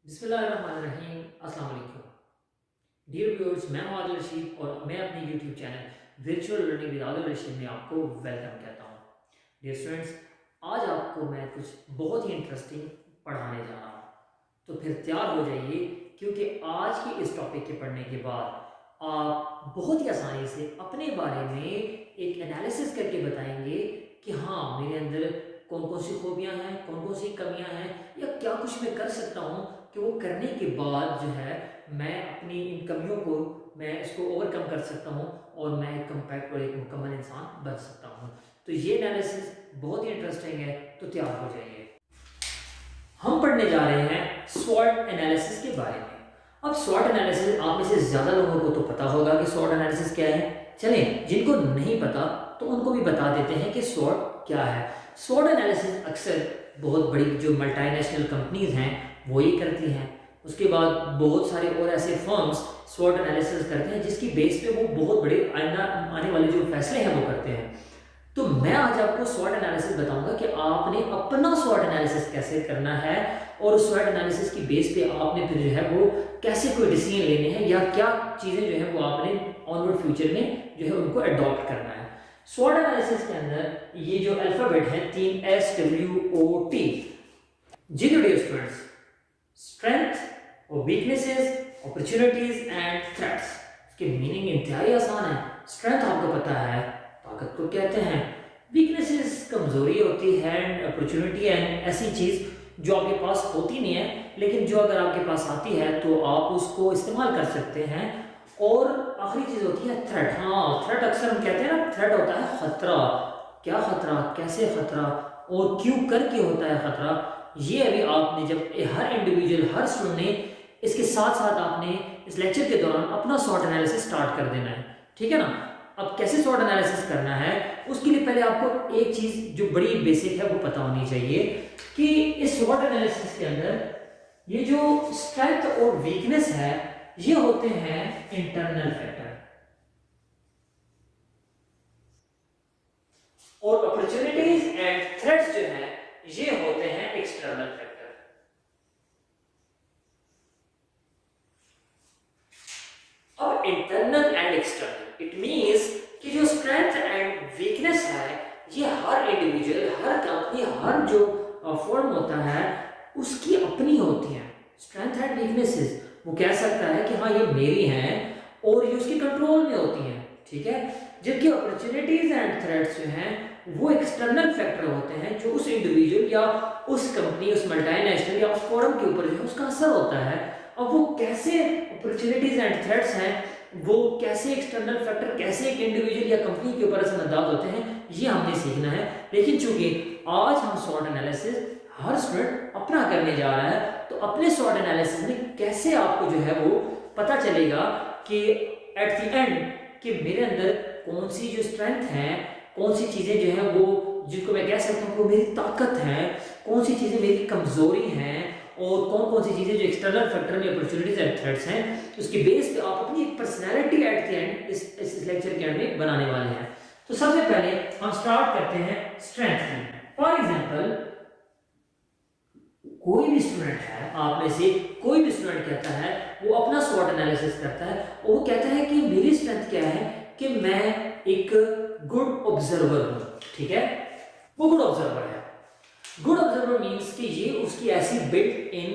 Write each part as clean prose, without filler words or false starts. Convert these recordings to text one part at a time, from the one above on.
बिस्मिल्लाहिर्रहमानिर्रहीम। अस्सलाम वालेकुम डियर व्यूअर्स, मैं हूं आदिल रशीद और मैं अपने YouTube channel virtual learning with Adil Rashid में आपको वेलकम कहता हूं। डियर स्टूडेंट्स, आज आपको मैं कुछ बहुत ही इंटरेस्टिंग पढ़ाने जा रहा हूं, तो फिर तैयार हो जाइए क्योंकि आज के इस टॉपिक के पढ़ने के बाद आप बहुत ही आसानी से अपने बारे में एक एनालिसिस करके बताएंगे कि हाँ, मेरे अंदर कौन कौन सी खूबियाँ हैं, कौन कौन सी कमियाँ हैं, या क्या कुछ मैं कर सकता हूँ कि वो करने के बाद जो है मैं अपनी इन कमियों को मैं इसको ओवरकम कर सकता हूँ और मैं एक कम्पैक्ट और एक मुकम्मल इंसान बन सकता हूँ। तो ये एनालिसिस बहुत ही इंटरेस्टिंग है, तो तैयार हो जाइए। हम पढ़ने जा रहे हैं स्वॉट एनालिसिस के बारे में। अब स्वॉट एनालिसिस आप में से ज़्यादा लोगों को तो पता होगा कि स्वॉट एनालिसिस क्या है। चलें, जिनको नहीं पता तो उनको भी बता देते हैं कि स्वॉट क्या है। स्वॉट एनालिसिस अक्सर बहुत बड़ी जो मल्टीनेशनल कंपनीज हैं वो ये करती हैं। उसके बाद बहुत सारे और ऐसे फर्म्स स्वॉट एनालिसिस करते हैं जिसकी बेस पे वो बहुत बड़े आने वाले जो फैसले हैं वो करते हैं। तो मैं आज आपको स्वॉट एनालिसिस बताऊंगा कि आपने अपना स्वॉट एनालिसिस कैसे करना है और उस स्वॉट एनालिसिस की बेस पे आपने फिर जो है वो कैसे कोई डिसीजन लेने हैं या क्या चीज़ें जो है वो आपने ऑनवर्ड फ्यूचर में जो है उनको अडॉप्ट करना है। स्वॉट एनालिसिस के अंदर ये जो अल्फाबेट है 3SWOT, जी डियर स्टूडेंट्स, स्ट्रेंथ और वीकनेसेस, अपॉर्चुनिटीज एंड थ्रेट्स। इसके मीनिंग इंतहाई आसान है। स्ट्रेंथ आपको पता है, ताकत को कहते हैं। वीकनेसेस कमजोरी होती है, एंड अपॉर्चुनिटी एंड ऐसी चीज जो आपके पास होती नहीं है लेकिन जो अगर आपके पास आती है तो आप उसको इस्तेमाल कर सकते हैं। और आखिरी चीज होती है थ्रेट। हाँ, थ्रेट अक्सर हम कहते हैं ना, थ्रेट होता है खतरा। क्या खतरा, कैसे खतरा और क्यों करके होता है खतरा, ये अभी आपने जब हर इंडिविजुअल हर स्टूडेंट ने इसके साथ साथ आपने इस लेक्चर के दौरान अपना स्वॉट एनालिसिस स्टार्ट कर देना है। ठीक है ना। अब कैसे स्वॉट एनालिसिस करना है उसके लिए पहले आपको एक चीज जो बड़ी बेसिक है वो पता होनी चाहिए कि इस स्वॉट एनालिसिस के अंदर ये जो स्ट्रेंथ और वीकनेस है ये होते हैं इंटरनल फैक्टर और अपॉर्चुनिटीज एंड थ्रेट्स जो है ये होते हैं एक्सटर्नल फैक्टर। अब internal and external it means कि जो स्ट्रेंथ एंड वीकनेस है ये हर इंडिविजुअल, हर कंपनी, हर जो फर्म होता है उसकी अपनी होती है। स्ट्रेंथ एंड वीकनेसेस वो कह सकता है कि हाँ ये मेरी हैं और ये उसके कंट्रोल में होती हैं। ठीक है। जबकि अपॉर्चुनिटीज एंड थ्रेट्स जो हैं वो एक्सटर्नल फैक्टर होते हैं जो उस इंडिविजुअल या उस कंपनी, उस मल्टीनेशनल या उस फर्म के ऊपर जो है उसका असर होता है। अब वो कैसे अपॉर्चुनिटीज एंड थ्रेट्स हैं, वो कैसे एक्सटर्नल फैक्टर, कैसे एक इंडिविजुअल या कंपनी के ऊपर असरअंदाज होते हैं, ये हमने सीखना है। लेकिन चूंकि आज हम स्वॉट एनालिसिस हर स्टूडेंट अपना करने जा रहा है तो अपने स्वॉट एनालिसिस में कैसे आपको जो है वो पता चलेगा कि एट द एंड कि मेरे अंदर कौन सी जो स्ट्रेंथ है, कौन सी चीजें जो है वो जिनको मैं कह सकता हूँ वो मेरी ताकत है, कौन सी चीजें मेरी कमजोरी हैं और कौन कौन सी चीजें जो एक्सटर्नल फैक्टर में अपॉर्चुनिटीज एंड थ्रेट्स हैं, उसके बेस पे आप अपनी एक पर्सनैलिटी एट द एंड इस लेक्चर के एंड में बनाने वाले हैं। तो सबसे पहले हम स्टार्ट करते हैं स्ट्रेंथ में। फॉर एग्जाम्पल, कोई भी स्टूडेंट है, आप में से कोई भी स्टूडेंट कहता है, वो अपना स्वॉट एनालिसिस करता है और वो कहता है कि मेरी स्ट्रेंथ क्या है कि मैं एक गुड ऑब्जर्वर हूं। ठीक है, वो गुड ऑब्जर्वर है। गुड ऑब्जर्वर मींस कि ये उसकी ऐसी बिल्ट इन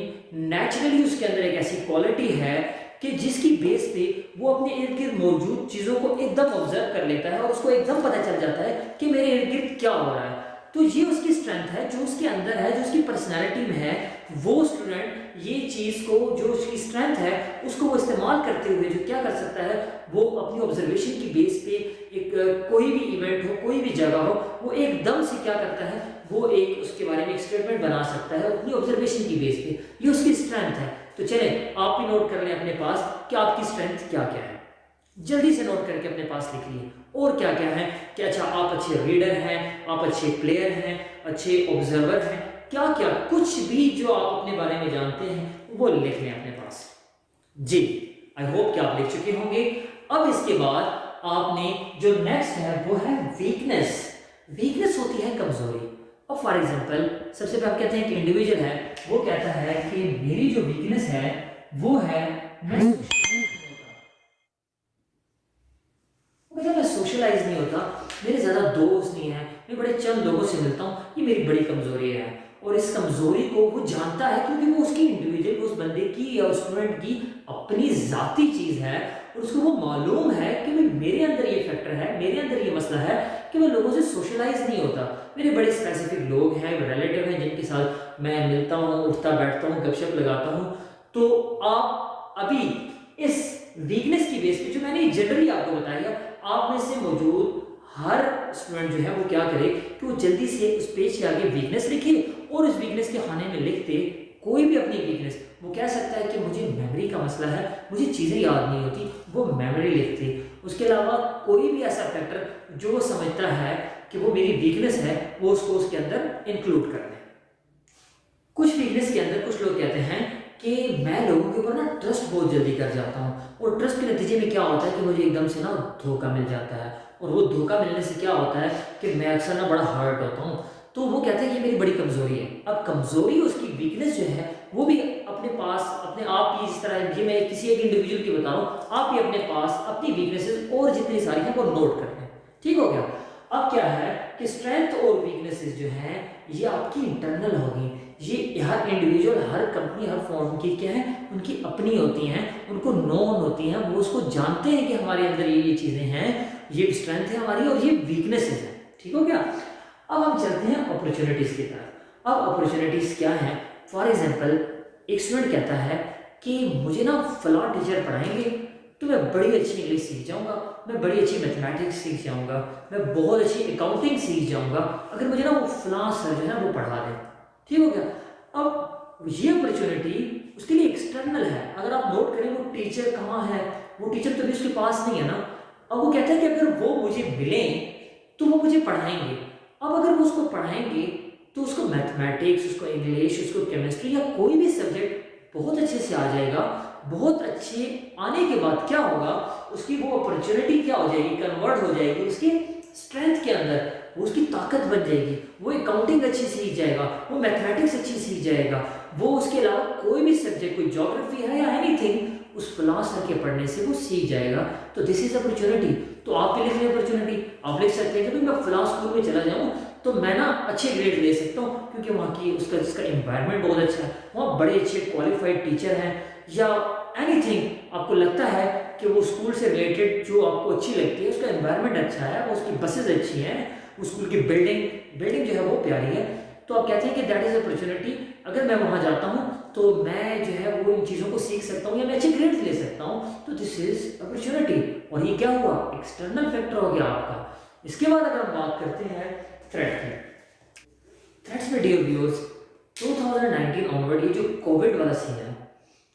नेचुरली उसके अंदर एक ऐसी क्वालिटी है कि जिसकी बेस पे वो अपने इर्द गिर्द मौजूद चीजों को एकदम ऑब्जर्व कर लेता है और उसको एकदम पता चल जाता है कि मेरे इर्द गिर्द क्या हो रहा है। तो ये उसकी स्ट्रेंथ है जो उसके अंदर है, जो उसकी पर्सनैलिटी में है। वो स्टूडेंट ये चीज को, जो उसकी स्ट्रेंथ है, उसको वो इस्तेमाल करते हुए जो क्या कर सकता है, वो अपनी ऑब्जर्वेशन की बेस पे एक कोई भी इवेंट हो, कोई भी जगह हो, वो एकदम से क्या करता है, वो एक उसके बारे में एक स्टेटमेंट बना सकता है अपनी ऑब्जर्वेशन की बेस पे। ये उसकी स्ट्रेंथ है। तो चले आप भी नोट कर लें अपने पास कि आपकी स्ट्रेंथ क्या क्या है। जल्दी से नोट करके अपने पास लिख लिए। और क्या क्या है कि अच्छा, आप अच्छे रीडर हैं, आप अच्छे प्लेयर हैं, अच्छे ऑब्जर्वर हैं, क्या क्या कुछ भी जो आप अपने बारे में जानते हैं वो लिख लें अपने पास। जी, आई होप कि आप लिख चुके होंगे। अब इसके बाद आपने जो नेक्स्ट है वो है वीकनेस। वीकनेस होती है कमजोरी। अब फॉर एग्जांपल, सबसे पहले आप कहते हैं कि इंडिविजुअल है वो कहता है कि मेरी जो वीकनेस है वो है मैं सोशलाइज नहीं होता, मेरे ज़्यादा दोस्त नहीं है, मैं बड़े चंद लोगों से मिलता हूँ, ये मेरी बड़ी कमज़ोरी है। और इस कमज़ोरी को वो जानता है क्योंकि वो उसकी इंडिविजुअल, उस बंदे की या उस स्टूडेंट की अपनी ज़ाती चीज़ है और उसको वो मालूम है कि भाई मेरे अंदर ये फैक्टर है, मेरे अंदर ये मसला है कि मैं लोगों से सोशलाइज नहीं होता। मेरे बड़े स्पेसिफिक लोग हैं, रिलेटिव हैं जिनके साथ मैं मिलता हूँ, उठता बैठता हूँ, गपशप लगाता हूँ। तो आप अभी इस वीकनेस की बेस पे जो मैंने जनरली आपको बताया, आप में से मौजूद हर स्टूडेंट जो है वो क्या करे कि वो जल्दी से उस पेज के आगे वीकनेस लिखे और उस वीकनेस के खाने में लिखते कोई भी अपनी वीकनेस, वो कह सकता है कि मुझे मेमोरी का मसला है, मुझे चीज़ें याद नहीं होती, वो मेमोरी लिखते। उसके अलावा कोई भी ऐसा फैक्टर जो वो समझता है कि वो मेरी वीकनेस है, वो उसको उसके अंदर इंक्लूड कर दे। कुछ वीकनेस के अंदर कुछ लोग कहते हैं कि मैं लोगों के ऊपर ना ट्रस्ट बहुत जल्दी कर जाता हूँ और ट्रस्ट के नतीजे में क्या होता है कि मुझे एकदम से ना धोखा मिल जाता है और वो धोखा मिलने से क्या होता है कि मैं अक्सर ना बड़ा हर्ट होता हूँ। तो वो कहते हैं कि मेरी बड़ी कमज़ोरी है। अब कमज़ोरी, उसकी वीकनेस जो है वो भी अपने पास अपने आप की, इस तरह कि मैं किसी एक इंडिविजुअल की बता रहा हूँ, आप भी अपने पास अपनी वीकनेसेस और जितनी सारी हैं वो नोट कर लें। ठीक हो गया। अब क्या है कि स्ट्रेंथ और वीकनेसेस जो हैं ये आपकी इंटरनल होगी, ये हर इंडिविजुअल, हर कंपनी, हर फॉर्म की क्या है, उनकी अपनी होती हैं, उनको नोन होती हैं, वो उसको जानते हैं कि हमारे अंदर ये चीज़ें हैं, ये स्ट्रेंथ है हमारी और ये वीकनेसेस हैं। ठीक हो गया। अब हम चलते हैं अपॉर्चुनिटीज़ की तरफ। अब अपॉर्चुनिटीज़ क्या हैं? फॉर एग्जाम्पल एक स्टूडेंट कहता है कि मुझे ना फलां टीचर पढ़ाएंगे तो मैं बड़ी अच्छी इंग्लिश सीख जाऊंगा, मैं बड़ी अच्छी मैथमेटिक्स सीख जाऊंगा, मैं बहुत अच्छी अकाउंटिंग सीख जाऊंगा अगर मुझे ना वो फलां सर जो है वो पढ़ा दें। ठीक हो गया। अब ये अपॉर्चुनिटी उसके लिए एक्सटर्नल है। अगर आप नोट करें वो टीचर कहाँ है, वो टीचर तो भी उसके पास नहीं है ना। अब वो कहता है कि अगर वो मुझे मिलें तो वो मुझे पढ़ाएंगे। अब अगर वो उसको पढ़ाएंगे तो उसको मैथमेटिक्स, उसको इंग्लिश, उसको केमिस्ट्री या कोई भी सब्जेक्ट बहुत अच्छे से आ जाएगा। बहुत अच्छे आने के बाद क्या होगा, उसकी वो अपॉर्चुनिटी क्या हो जाएगी, कन्वर्ट हो जाएगी उसकी स्ट्रेंथ के अंदर, वो उसकी ताकत बन जाएगी। वो अकाउंटिंग अच्छी सीख जाएगा, वो मैथमेटिक्स अच्छी सीख जाएगा, वो उसके अलावा कोई भी सब्जेक्ट, कोई ज्योग्राफी है या एनीथिंग, उस फिलॉसफर के पढ़ने से वो सीख जाएगा। तो दिस इज अपॉर्चुनिटी। तो आप भी लिख लें अपॉर्चुनिटी। आप लिख सकते हैं कि मैं फलां स्कूल में चला जाऊँ तो मैं ना अच्छे ग्रेड ले सकता हूँ क्योंकि वहाँ की जिसका एनवायरनमेंट बहुत अच्छा है, वहाँ बड़े अच्छे क्वालिफाइड टीचर हैं, या एनीथिंग आपको लगता है कि वो स्कूल से रिलेटेड जो आपको अच्छी लगती है, उसका एनवायरनमेंट अच्छा है, उसकी बसेज अच्छी हैं, उस स्कूल की बिल्डिंग जो है वो प्यारी है, तो आप कहते हैं कि दैट इज अपॉर्चुनिटी। अगर मैं वहाँ जाता हूँ तो मैं जो है वो इन चीज़ों को सीख सकता हूँ या मैं अच्छे ग्रेड्स ले सकता हूँ। तो दिस इज अपॉर्चुनिटी। और ये क्या हुआ, एक्सटर्नल फैक्टर हो गया आपका। इसके बाद अगर हम बात करते हैं थ्रेट की, थ्रेट्स में डियर व्यूअर्स 2019 ऑनवर्ड ये जो कोविड वाला सीन है,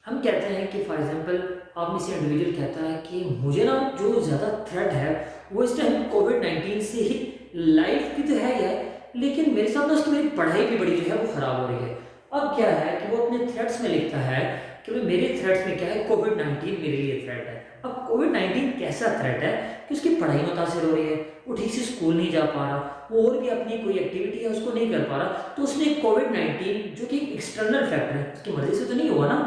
हम कहते हैं कि फॉर एग्जांपल आप में से इंडिविजुअल कहता है कि मुझे ना जो ज़्यादा थ्रेट है वो इस टाइम कोविड-19 से ही, लाइफ की तो है ही है लेकिन मेरे साथ ना उसकी मेरी पढ़ाई भी बड़ी जो है वो ख़राब हो रही है। अब क्या है कि वो अपने थ्रेट्स में लिखता है कि भाई मेरे थ्रेट्स में क्या है, कोविड-19 मेरे लिए थ्रेट है। अब कोविड-19 कैसा थ्रेट है कि उसकी पढ़ाई मुतासिर हो रही है, वो ठीक से स्कूल नहीं जा पा रहा, वो और भी अपनी कोई एक्टिविटी है उसको नहीं कर पा रहा, तो उसने कोविड-19 जो कि एक्सटर्नल फैक्टर है, उसकी मर्जी से तो नहीं हुआ ना।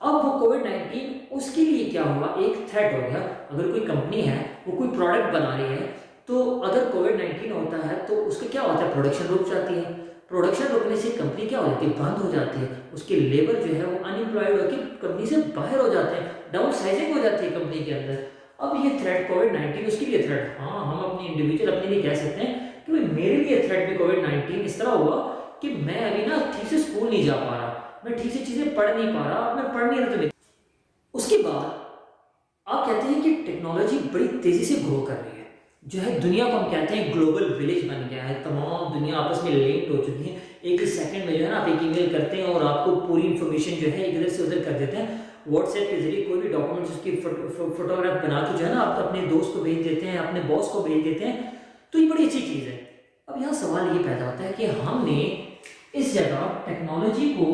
अब वो कोविड-19 उसके लिए क्या हुआ, एक थ्रेट हो गया। अगर कोई कंपनी है वो कोई प्रोडक्ट बना रही है तो अगर कोविड-19 होता है तो उसका क्या होता है, प्रोडक्शन रुक जाती है। प्रोडक्शन रुकने से कंपनी क्या हो जाती है, बंद हो जाती है। उसके लेबर जो है वो अनएम्प्लॉयड होकर कंपनी से बाहर हो जाते हैं, डाउन साइजिंग हो जाती है कंपनी के अंदर। अब ये थ्रेट कोविड-19 उसके लिए थ्रेट, हाँ हम अपनी इंडिविजुअल अपने लिए कह सकते हैं कि भाई मेरे लिए थ्रेट भी कोविड-19 इस तरह हुआ कि मैं अभी ना ठीक से स्कूल नहीं जा पा रहा, मैं ठीक से चीज़ें पढ़ नहीं पा रहा, मैं पढ़ नहीं रहा। तो उसके बाद आप कहते हैं कि टेक्नोलॉजी बड़ी तेज़ी से ग्रो कर रही है, जो है दुनिया को हम कहते हैं ग्लोबल विलेज बन गया है, तमाम दुनिया आपस में लिंक्ड हो चुकी है। एक सेकंड में जो है ना आप एक ईमेल करते हैं और आपको पूरी इन्फॉर्मेशन जो है इधर से उधर कर देते हैं। व्हाट्सएप के जरिए कोई भी डॉक्यूमेंट्स उसकी फोटोग्राफ बना के जो है ना आप अपने दोस्त को भेज देते हैं, अपने बॉस को भेज देते हैं। तो ये बड़ी अच्छी चीज़ है। अब यहाँ सवाल ये पैदा होता है कि हमने इस जगह टेक्नोलॉजी को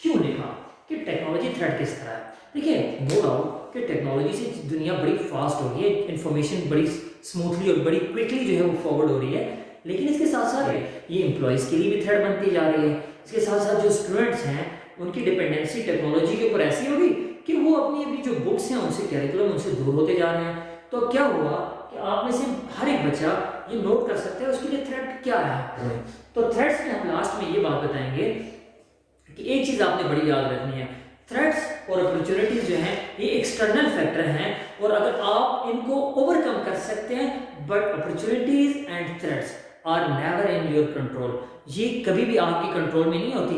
क्यों लिखा कि टेक्नोलॉजी थ्रेट किस तरह है। देखिए, नो डाउट कि टेक्नोलॉजी से दुनिया बड़ी फास्ट हो रही है, इन्फॉर्मेशन बड़ी स्मूथली और बड़ी क्विकली जो है वो फॉरवर्ड हो रही है, लेकिन इसके साथ साथ ये एम्प्लॉयज़ के लिए भी थ्रेट बनती जा रही है। इसके साथ साथ जो स्टूडेंट्स हैं उनकी डिपेंडेंसी टेक्नोलॉजी के ऊपर ऐसी होगी कि वो अपनी अभी जो बुक्स हैं उनसे, कैरिकुलम उनसे दूर होते जा रहे हैं। तो क्या हुआ कि आप में से हर एक बच्चा ये नोट कर सकता है उसके लिए थ्रेट क्या है। तो थ्रेट्स में हम लास्ट में ये बात बताएंगे कि एक चीज आपने बड़ी याद रखनी है, थ्रेट्स और अपॉर्चुनिटीज जो हैं ये एक्सटर्नल फैक्टर हैं और अगर आप इनको ओवरकम कर सकते हैं, but opportunities and threats are never in your control, ये कभी भी आपके कंट्रोल में नहीं होती।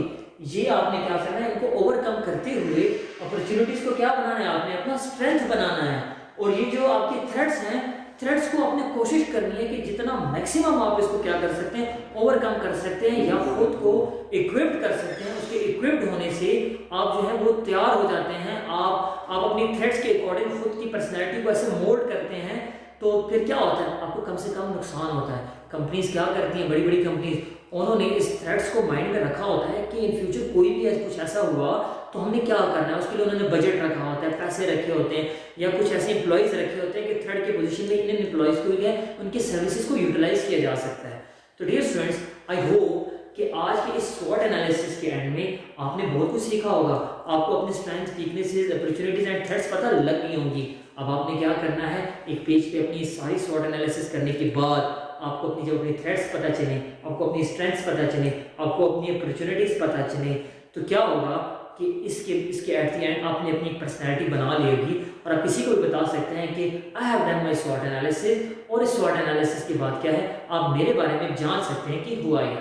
ये आपने क्या करना है, इनको ओवरकम करते हुए अपॉर्चुनिटीज को क्या बनाना है, आपने अपना स्ट्रेंथ बनाना है। और ये जो आपके थ्रेट्स हैं, थ्रेट्स को आपने कोशिश करनी है कि जितना मैक्सिमम आप इसको क्या कर सकते हैं, ओवरकम कर सकते हैं या खुद को इक्विप्ड कर सकते हैं। उसके इक्विप्ड होने से आप जो है वो तैयार हो जाते हैं। आप अपनी थ्रेट्स के अकॉर्डिंग खुद की पर्सनैलिटी को ऐसे मोल्ड करते हैं, तो फिर क्या होता है, आपको कम से कम नुकसान होता है। कंपनीज क्या करती हैं, बड़ी बड़ी कंपनीज, उन्होंने इस थ्रेट्स को माइंड में रखा होता है कि इन फ्यूचर कोई भी कुछ ऐसा हुआ तो हमने क्या करना है, उसके लिए उन्होंने बजट रखा होता है, पैसे रखे होते हैं या कुछ ऐसे एम्प्लॉयज़ रखे होते हैं कि थ्रेड के पोजीशन में इन एम्प्लॉयज़ को लिए उनकी सर्विसेज को यूटिलाइज किया जा सकता है। तो डियर स्टूडेंट्स, आई होप कि आज के इस स्वॉट एनालिसिस के एंड में आपने बहुत कुछ सीखा होगा। आपको अपनी strength, weaknesses, opportunities and threats पता लग गई होंगी। अब आपने क्या करना है, एक पेज पे अपनी सारी स्वॉट एनालिसिस करने के बाद आपको अपनी जब अपनी थ्रेट्स पता चले, आपको अपनी स्ट्रेंथ्स पता चले, आपको अपनी अपॉर्चुनिटीज पता चले, तो क्या होगा कि इसके एट द एंड आपने अपनी पर्सनैलिटी बना ली होगी और आप किसी को भी बता सकते हैं कि आई हैव डन माई स्वॉट एनालिसिस, और इस स्वॉट एनालिसिस के बाद क्या है, आप मेरे बारे में जान सकते हैं कि हुआ या।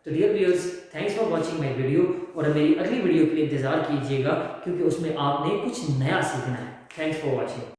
तो dear viewers, thanks for watching my video, और मेरी अगली वीडियो के लिए इंतजार कीजिएगा क्योंकि उसमें आपने कुछ नया सीखना है। Thanks for watching.